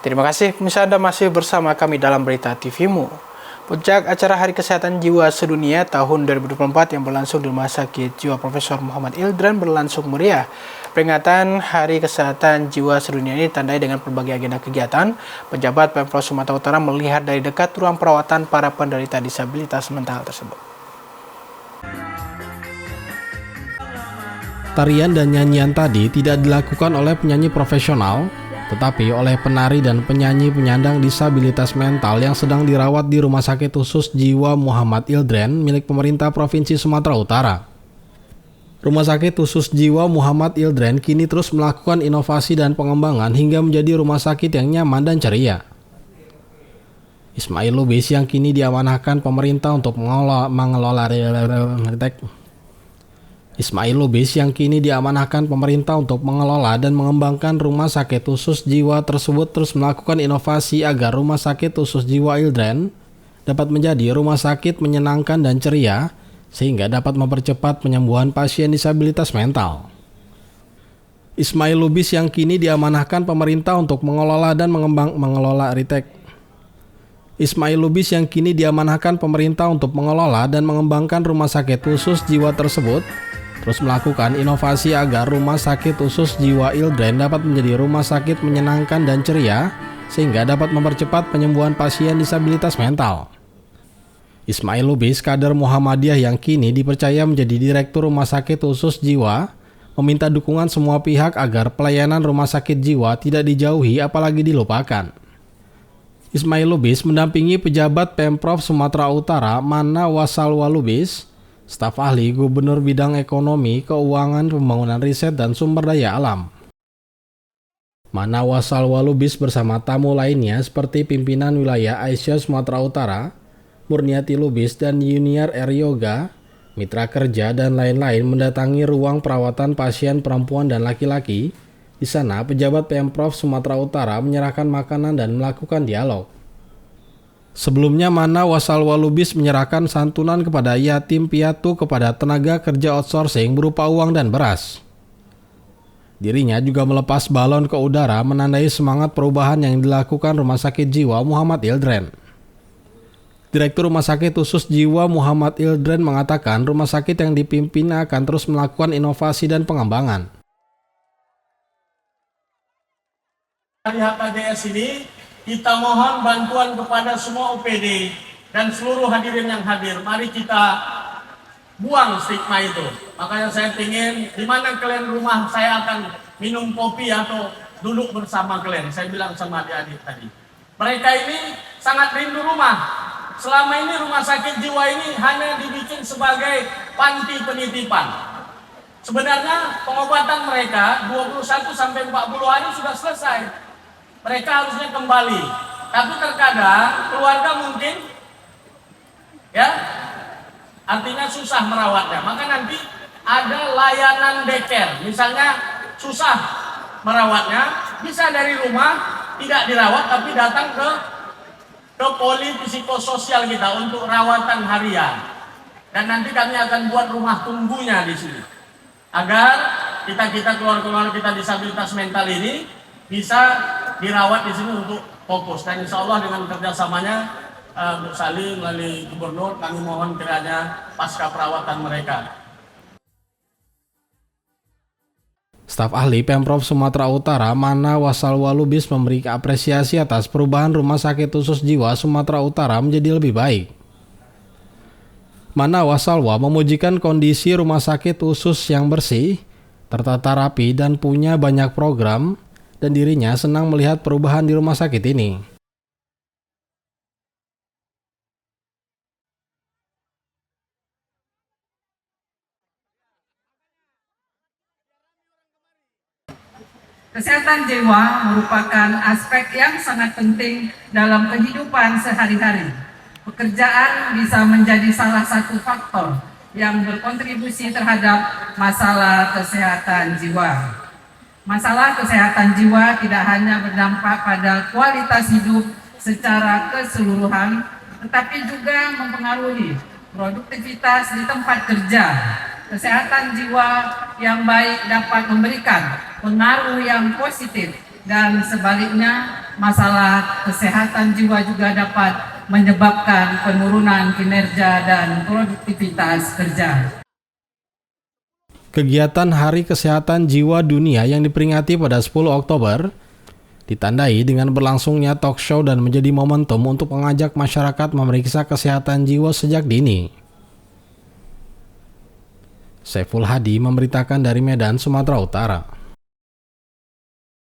Terima kasih pemirsa, Anda masih bersama kami dalam Berita TV-mu. Puncak acara Hari Kesehatan Jiwa Sedunia tahun 2024 yang berlangsung di Rumah Sakit Jiwa Profesor Muhammad Ildren berlangsung meriah. Peringatan Hari Kesehatan Jiwa Sedunia ini ditandai dengan berbagai agenda kegiatan. Pejabat Pemprov Sumatera Utara melihat dari dekat ruang perawatan para penderita disabilitas mental tersebut. Tarian dan nyanyian tadi tidak dilakukan oleh penyanyi profesional, tetapi oleh penari dan penyanyi penyandang disabilitas mental yang sedang dirawat di Rumah Sakit Khusus Jiwa Muhammad Ildren milik pemerintah Provinsi Sumatera Utara. Rumah Sakit Khusus Jiwa Muhammad Ildren kini terus melakukan inovasi dan pengembangan hingga menjadi rumah sakit yang nyaman dan ceria. Ismail Lubis yang kini diamanahkan pemerintah untuk mengelola dan mengembangkan rumah sakit khusus jiwa tersebut terus melakukan inovasi agar rumah sakit khusus jiwa Ildren dapat menjadi rumah sakit menyenangkan dan ceria sehingga dapat mempercepat penyembuhan pasien disabilitas mental. Ismail Lubis yang kini diamanahkan pemerintah untuk mengelola dan mengembangkan rumah sakit khusus jiwa tersebut terus melakukan inovasi agar rumah sakit khusus jiwa Ildren dapat menjadi rumah sakit menyenangkan dan ceria sehingga dapat mempercepat penyembuhan pasien disabilitas mental. Ismail Lubis, kader Muhammadiyah yang kini dipercaya menjadi Direktur Rumah Sakit Khusus Jiwa, meminta dukungan semua pihak agar pelayanan rumah sakit jiwa tidak dijauhi apalagi dilupakan. Ismail Lubis mendampingi pejabat Pemprov Sumatera Utara Mana Wasalwa Lubis, staf ahli Gubernur bidang ekonomi, keuangan, pembangunan riset, dan sumber daya alam. Mana Wasalwa Lubis bersama tamu lainnya seperti pimpinan wilayah Aisyah Sumatera Utara, Murniati Lubis, dan Yuniar R. Yoga, mitra kerja, dan lain-lain mendatangi ruang perawatan pasien perempuan dan laki-laki. Di sana, pejabat Pemprov Sumatera Utara menyerahkan makanan dan melakukan dialog. Sebelumnya, Mana Wasalwa Lubis menyerahkan santunan kepada yatim piatu kepada tenaga kerja outsourcing berupa uang dan beras. Dirinya juga melepas balon ke udara menandai semangat perubahan yang dilakukan Rumah Sakit Jiwa Muhammad Ildren. Direktur Rumah Sakit Khusus Jiwa Muhammad Ildren mengatakan rumah sakit yang dipimpin akan terus melakukan inovasi dan pengembangan. Dari HKDS ini, kita mohon bantuan kepada semua OPD dan seluruh hadirin yang hadir. Mari kita buang stigma itu. Makanya saya ingin, di mana kalian rumah saya akan minum kopi atau duduk bersama kalian. Saya bilang sama adik-adik tadi. Mereka ini sangat rindu rumah. Selama ini rumah sakit jiwa ini hanya dibikin sebagai panti penitipan. Sebenarnya pengobatan mereka 21 sampai 40 hari sudah selesai. Mereka harusnya kembali, tapi terkadang keluarga mungkin, ya, artinya susah merawatnya. Maka nanti ada layanan daycare, misalnya susah merawatnya, bisa dari rumah tidak dirawat, tapi datang ke poli psikososial kita untuk rawatan harian. Dan nanti kami akan buat rumah tunggunya di sini, agar kita keluarga kita disabilitas mental ini bisa dirawat di sini untuk fokus. Dan insya Allah dengan kerjasamanya Bu Sali melalui Gubernur, kami mohon kiranya pasca perawatan mereka. Staf ahli Pemprov Sumatera Utara Mana Wasalwa Lubis memberi apresiasi atas perubahan Rumah Sakit Khusus Jiwa Sumatera Utara menjadi lebih baik. Mana Wasalwa memujikan kondisi rumah sakit khusus yang bersih, tertata rapi, dan punya banyak program, dan dirinya senang melihat perubahan di rumah sakit ini. Kesehatan jiwa merupakan aspek yang sangat penting dalam kehidupan sehari-hari. Pekerjaan bisa menjadi salah satu faktor yang berkontribusi terhadap masalah kesehatan jiwa. Masalah kesehatan jiwa tidak hanya berdampak pada kualitas hidup secara keseluruhan, tetapi juga mempengaruhi produktivitas di tempat kerja. Kesehatan jiwa yang baik dapat memberikan pengaruh yang positif dan sebaliknya masalah kesehatan jiwa juga dapat menyebabkan penurunan kinerja dan produktivitas kerja. Kegiatan Hari Kesehatan Jiwa Dunia yang diperingati pada 10 Oktober ditandai dengan berlangsungnya talk show dan menjadi momentum untuk mengajak masyarakat memeriksa kesehatan jiwa sejak dini. Saiful Hadi memberitakan dari Medan, Sumatera Utara.